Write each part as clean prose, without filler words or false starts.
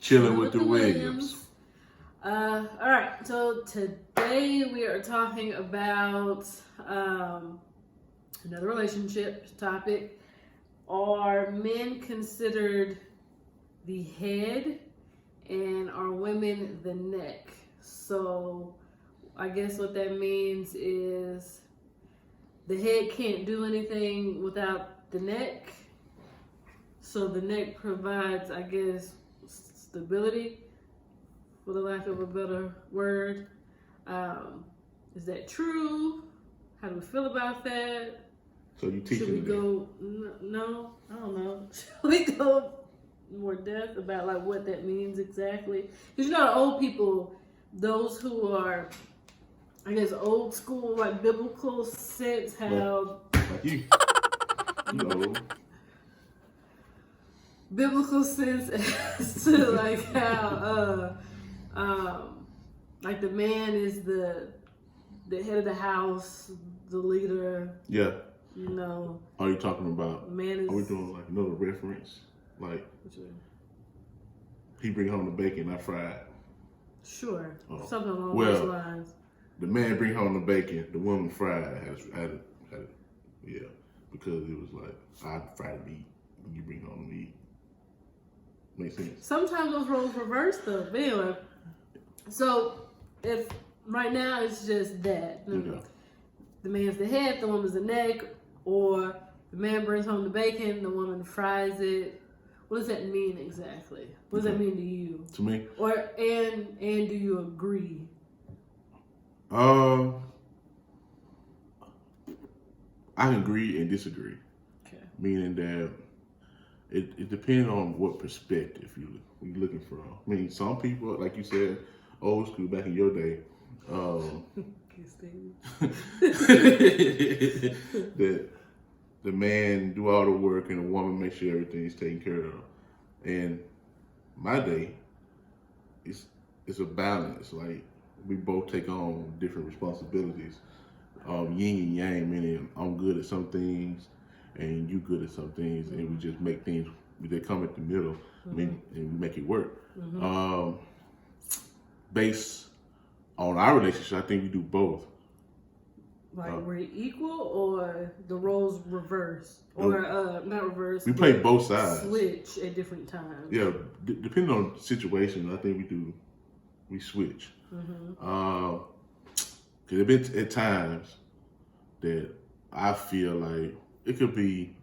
Chilling with the Williams. All right, so today we are talking about another relationship topic. Are men considered the head and are women the neck? So I guess what that means is the head can't do anything without the neck. So the neck provides, I guess, stability, for the lack of a better word. Is that true? How do we feel about that? So you teaching Should we go? No, I don't know. Should we go more depth about like what that means exactly? Because old people, those who are, I guess, old school, like biblical sense, how like you know. Biblical sense as to like how like the man is the head of the house, the leader. Yeah. Are you talking about? Man is. Are we doing like another reference? Like he bring home the bacon, not fried. Sure. Something along those lines. The man bring home the bacon, the woman fried. Had yeah, because it was like I fry the meat, you bring home the meat. Makes sense. Sometimes those roles reverse though. But anyway, so if right now it's just that the man's the head, the woman's the neck, or the man brings home the bacon, the woman fries it. What does that mean exactly? What does that mean to you? To me? And do you agree? I can agree and disagree. Okay. Meaning that it depends on what perspective you're looking from. I mean, some people, like you said, old school back in your day, that the man do all the work and the woman make sure everything's taken care of. And my day, it's a balance. Like we both take on different responsibilities. Yin and yang, meaning I'm good at some things and you good at some things, and we just make things, they come at the middle, and we make it work. Based on our relationship, I think we do both. Like we're equal, or the roles reverse, or not reverse. We play both sides. Switch at different times. Yeah, depending on the situation, I think we switch. Because there been at times that I feel like I could be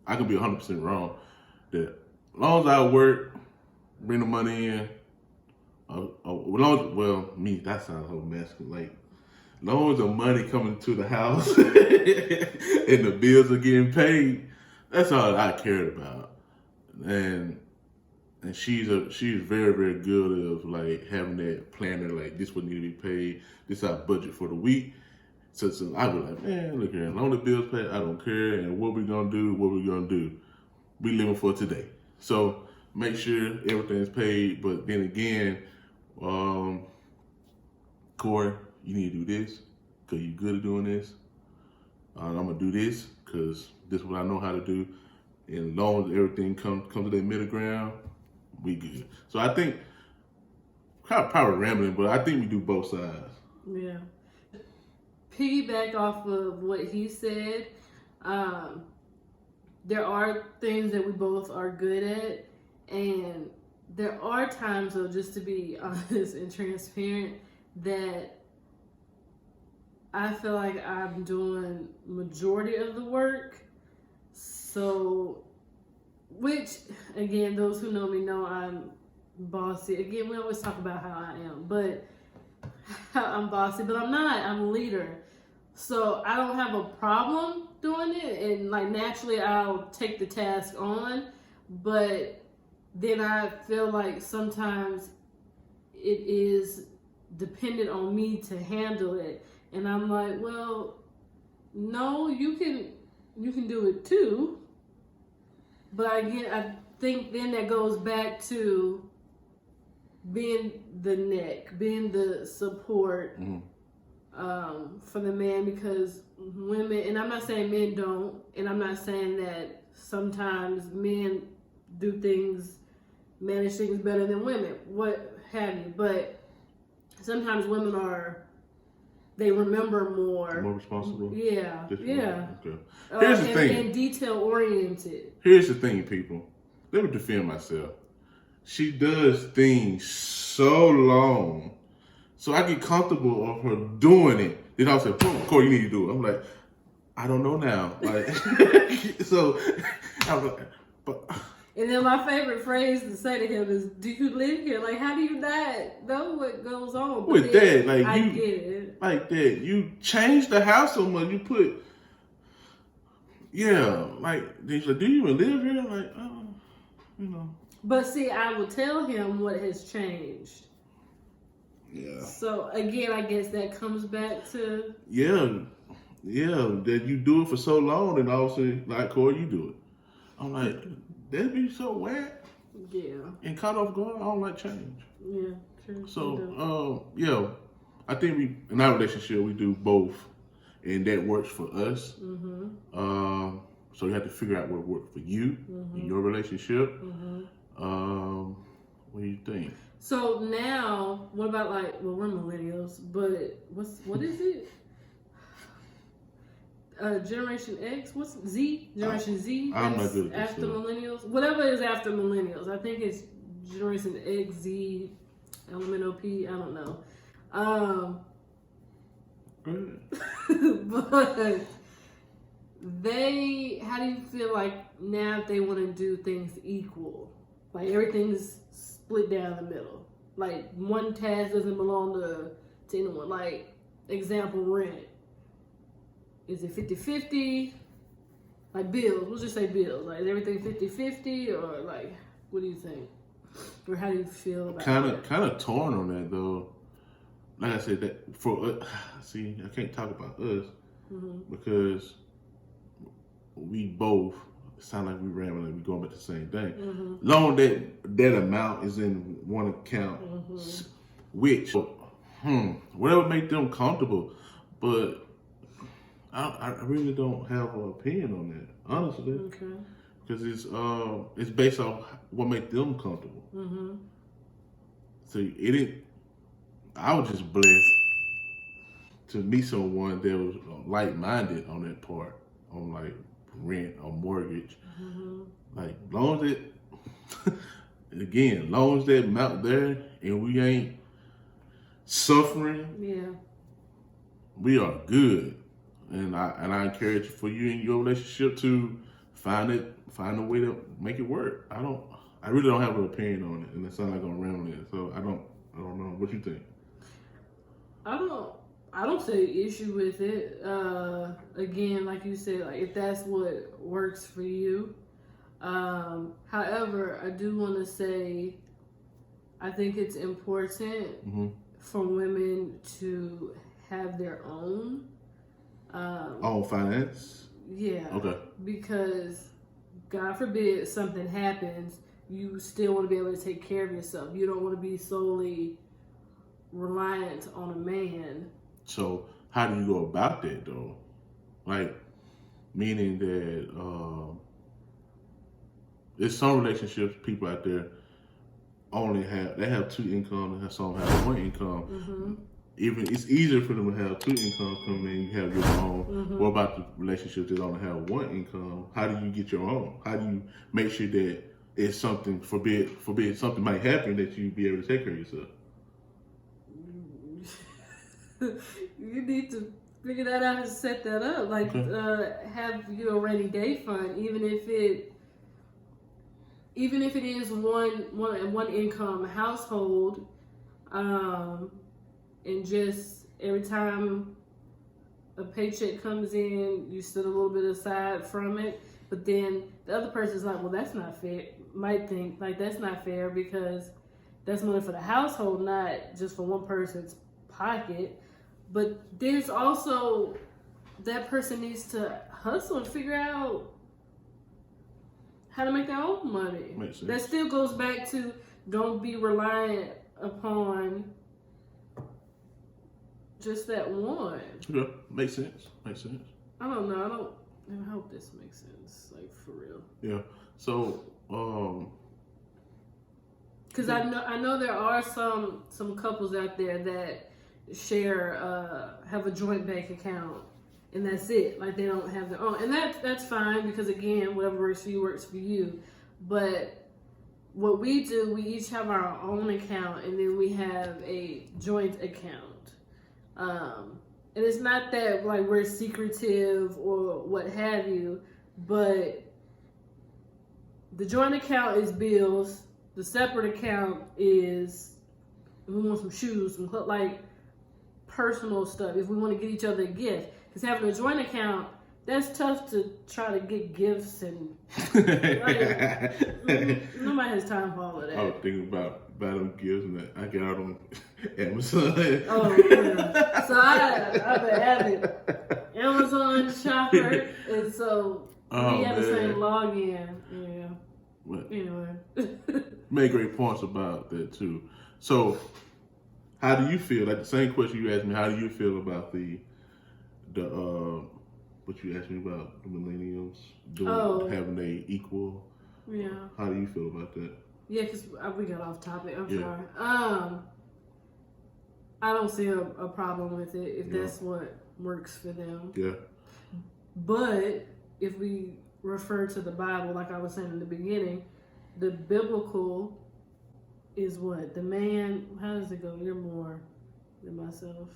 100% wrong. That as long as I work, bring the money in, me, that sounds so masculine. Like, as long as the money coming to the house and the bills are getting paid, that's all I cared about. And she's very, very good of like having that planner, like this would need to be paid, this is our budget for the week. So I was like, man, look here, as long as the bills paid, I don't care, and what we gonna do, we living for today. So make sure everything's paid, but then again, Corey, you need to do this because you're good at doing this. I'm gonna do this because this is what I know how to do. And as long as everything comes to that middle ground, we good. So I think, probably rambling, but I think we do both sides. Yeah. Piggyback off of what he said, there are things that we both are good at, and there are times, though, just to be honest and transparent, that I feel like I'm doing majority of the work. So, which, again, those who know me know I'm bossy. Again, we always talk about how I am, but I'm bossy, but I'm not. I'm a leader. So I don't have a problem doing it, and like naturally I'll take the task on, but then I feel like sometimes it is dependent on me to handle it. And I'm like, well, no, you can do it too. But again, I think then that goes back to being the neck, being the support for the man, because women, and I'm not saying men don't, and I'm not saying that sometimes men do things manage things better than women, what have you. But sometimes women they remember more. More responsible? Yeah. Yeah. Okay. Here's the thing. And detail oriented. Here's the thing, people. Let me defend myself. She does things so long, so I get comfortable of her doing it. Then I'll say, Corey, you need to do it. I'm like, I don't know now. Like, so I'm like, but. And then my favorite phrase to say to him is, "Do you live here? Like, how do you not know what goes on?" But with that, like I you get it. Like that. You change the house so much. You put, like, he's like, do you even live here? Like, oh, you know. But see, I will tell him what has changed. Yeah. So again, I guess that comes back to that you do it for so long, and also like Corey, you do it. I'm like, that'd be so whack. Yeah. And caught off guard. I don't like change. Yeah. True. So I think we in our relationship we do both, and that works for us. Mm-hmm. So you have to figure out what worked for you in your relationship. Mm-hmm. What do you think? So now, what about we're millennials, but what is it? Generation X? What's Z? Generation Z? I'm not good at this after stuff. millennials. Whatever is after millennials. I think it's Generation X, Z, LMNOP. I don't know. But how do you feel like now they want to do things equal? Like everything's split down the middle. Like one task doesn't belong to anyone. Like example, rent. Is it 50-50? Like bills. We'll just say bills. Like is everything 50-50 or like what do you think? Or how do you feel about that? Kind of torn on that though. Like I said, that for see, I can't talk about us because we both sound like we rambling, like we going about the same thing. Long that amount is in one account, which whatever make them comfortable, but I really don't have an opinion on that, honestly. Okay. Because it's based on what make them comfortable. So I was just blessed to meet someone that was like-minded on that part, on like rent or mortgage. Like long as long as that amount there and we ain't suffering, we are good. And I encourage for you in your relationship to find a way to make it work. I really don't have an opinion on it, and it sounds like I'm rambling. So I don't know. What you think? I don't see issue with it. Again, like you said, like if that's what works for you. However, I do want to say, I think it's important for women to have their own. Finance? Yeah. Okay. Because, God forbid, something happens, you still want to be able to take care of yourself. You don't want to be solely reliant on a man. So, how do you go about that, though? Like, meaning that there's some relationships, people out there they have two incomes, and some have one income. Even it's easier for them to have two incomes coming in. You have your own. What about the relationships that only have one income? How do you get your own? How do you make sure that it's something forbid something might happen that you be able to take care of yourself? You need to figure that out and set that up. Like have your rainy day fund, even if it is one income household. And just every time a paycheck comes in, you set a little bit aside from it. But then the other person's like, well, that's not fair. Might think, like, that's not fair because that's money for the household, not just for one person's pocket. But there's also, that person needs to hustle and figure out how to make their own money. Makes sense. That still goes back to don't be reliant upon just that one. Yeah, makes sense. I don't know. I hope this makes sense, like for real. Yeah. So, Because I know there are some couples out there that share have a joint bank account, and that's it. Like they don't have their own, and that's fine because again, whatever works for you works for you. But what we do, we each have our own account, and then we have a joint account. And it's not that like we're secretive or what have you, but the joint account is bills. The separate account is if we want some shoes, some like personal stuff. If we want to get each other a gift, because having a joint account, that's tough to try to get gifts and like, nobody has time for all of that. I was thinking about them gifts and that I got out on Amazon. Oh yeah. So I'm an avid Amazon shopper, and so we have the same login. Yeah. But anyway, made great points about that too. So, how do you feel? Like the same question you asked me. How do you feel about the what you asked me about the millennials having a equal? Yeah. How do you feel about that? Yeah, because we got off topic. I'm sorry. I don't see a problem with it if that's what works for them. Yeah. But if we refer to the Bible, like I was saying in the beginning, the biblical is what? The man, how does it go? You're more than myself.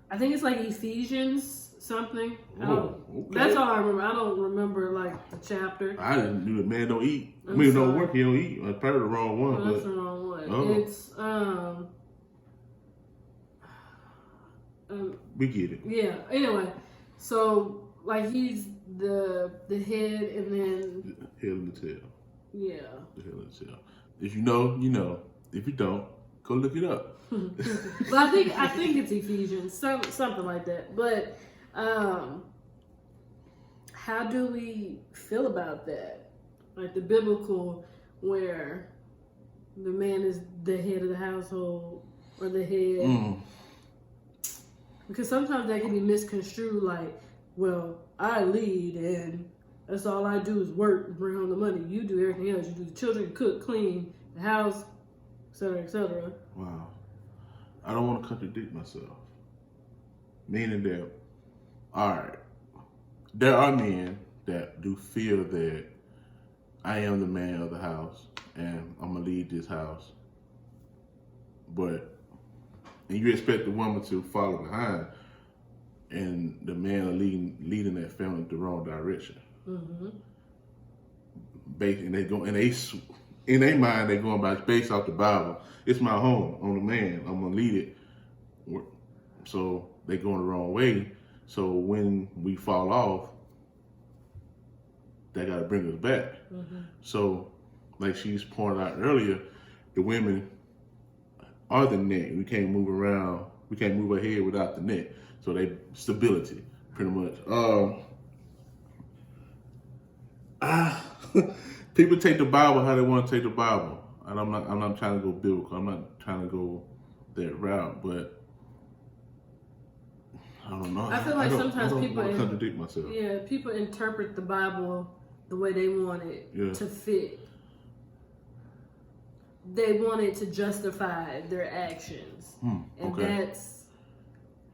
I think it's like Ephesians something. Okay. That's all I remember. I don't remember like the chapter. I didn't do the man don't eat. Don't work, he don't eat. I probably the wrong one. No, that's the wrong one. Oh. It's we get it. Yeah. Anyway, so like he's the head, and then head and the tail. Yeah. The head and the tail. If you know, you know. If you don't, go look it up. But I think it's Ephesians, something like that. But how do we feel about that? Like the biblical, where the man is the head of the household or the head. Because sometimes that can be misconstrued like, well, I lead and that's all I do is work, bring home the money. You do everything else. You do the children, cook, clean, the house, etc., etc. Wow. I don't want to contradict myself. Meaning that, all right, there are men that do feel that I am the man of the house and I'm going to lead this house. And you expect the woman to follow behind, and the man are leading that family the wrong direction. Mm-hmm. And in their mind, they're going by based off the Bible. It's my home. I'm the man. I'm gonna lead it. So they going the wrong way. So when we fall off, they gotta bring us back. Mm-hmm. So, like she's pointed out earlier, the women are the net. We can't move around. We can't move ahead without the net. So they stability, pretty much. People take the Bible how they want to take the Bible, and I'm not trying to go biblical. I'm not trying to go that route, but I don't know. I feel like sometimes people contradict myself. Yeah, people interpret the Bible the way they want it to fit. They want it to justify their actions, and that's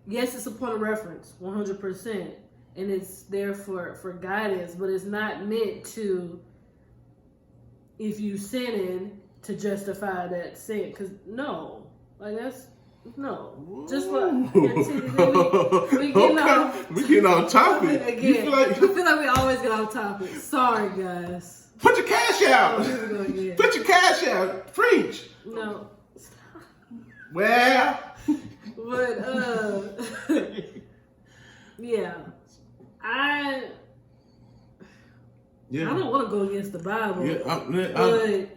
it's a point of reference, 100%, and it's there for guidance, but it's not meant to, if you sinning, to justify that sin. Because no, like that's no. Just like we getting off topic again. I feel like we always get off topic. Sorry, guys. Put your cash out. Put your cash out. Preach. No. Well. But yeah, I don't want to go against the Bible. Yeah,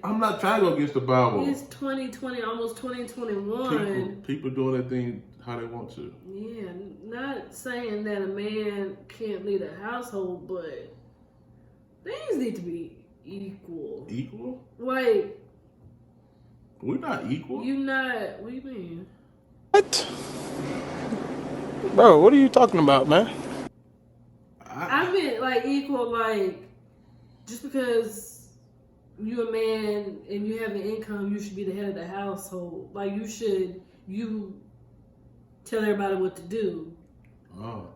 I'm not trying to go against the Bible. It's 2020, almost 2021. People doing their thing how they want to. Yeah, not saying that a man can't lead a household, but things need to be equal. Equal? Like, we're not equal. You not? What do you mean? What? Bro, what are you talking about, man? I meant like equal, like just because you a man and you have an income, you should be the head of the household. Like you tell everybody what to do. Oh.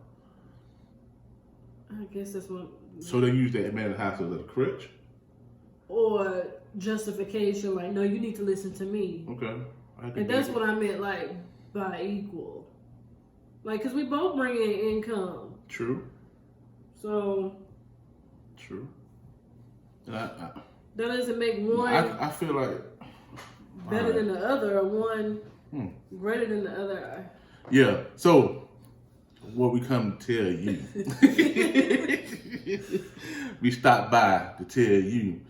I guess that's what. So they use that man in the house as a crutch? Or justification, like, no, you need to listen to me. Okay. And that's what I meant, like, by equal. Like, because we both bring in income. True. So. True. And that doesn't make one I feel like better than the other, or one greater than the other. Yeah. So what we come to tell you, we stopped by to tell you,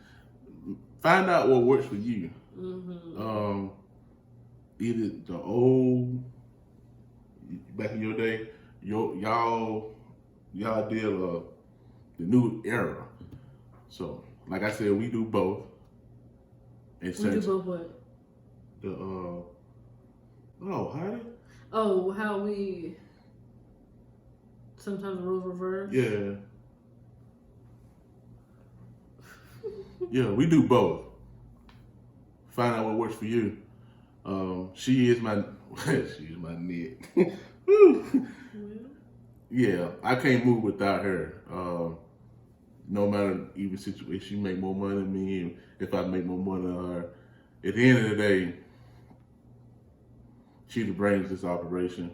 find out what works for you. Mm-hmm. Either the old, back in your day, y'all did the new era. So, like I said, we do both. And we do both what? How we sometimes roles reverse. Yeah. Yeah, we do both. Find out what works for you. She is my knit. Yeah, I can't move without her. No matter even situation, she make more money than me, and if I make more money than her, at the end of the day, she the brains of this operation.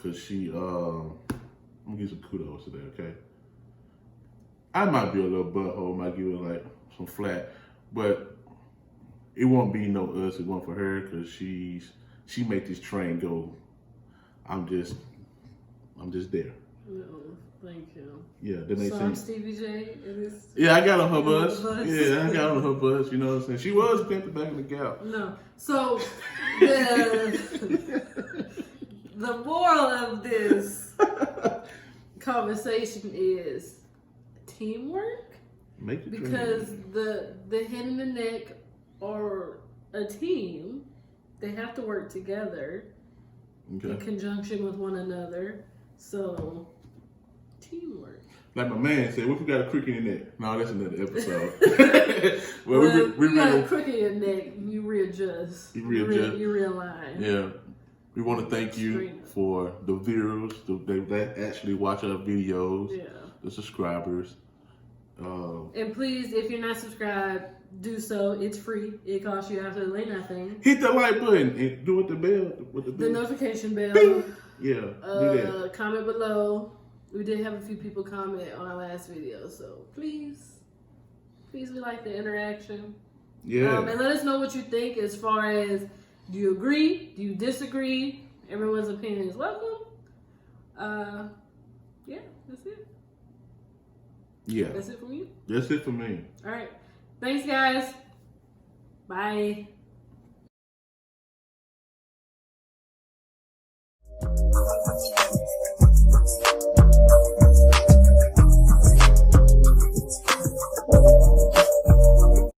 Cause she, I'm gonna give some kudos to that, okay? I might be a little butthole, might give her like some flack, but it won't be no us. It won't for her, cause she make this train go. I'm just there. No, thank you. Yeah, that makes sense. I'm Stevie J. Yeah, I got on her bus. Yeah, I got on her bus. You know what I'm saying? She was pimping back in the Gap. No, so the moral of this conversation is teamwork. Make the because the head and the neck are a team. They have to work together in conjunction with one another. So teamwork. Like my man said, what if we got a crick in your neck? No, that's another episode. We got a crick in your neck. You readjust. You realign. Yeah. We want to thank you for the viewers that actually watch our videos. Yeah. The subscribers. And please, if you're not subscribed, do so. It's free. It costs you absolutely nothing. Hit the like button and do it the bell. The notification bell. Bing. Yeah. Do that. Comment below. We did have a few people comment on our last video, so please, we like the interaction. Yeah. And let us know what you think as far as, do you agree? Do you disagree? Everyone's opinion is welcome. Yeah, that's it. Yeah. That's it from you? That's it for me. All right. Thanks, guys. Bye.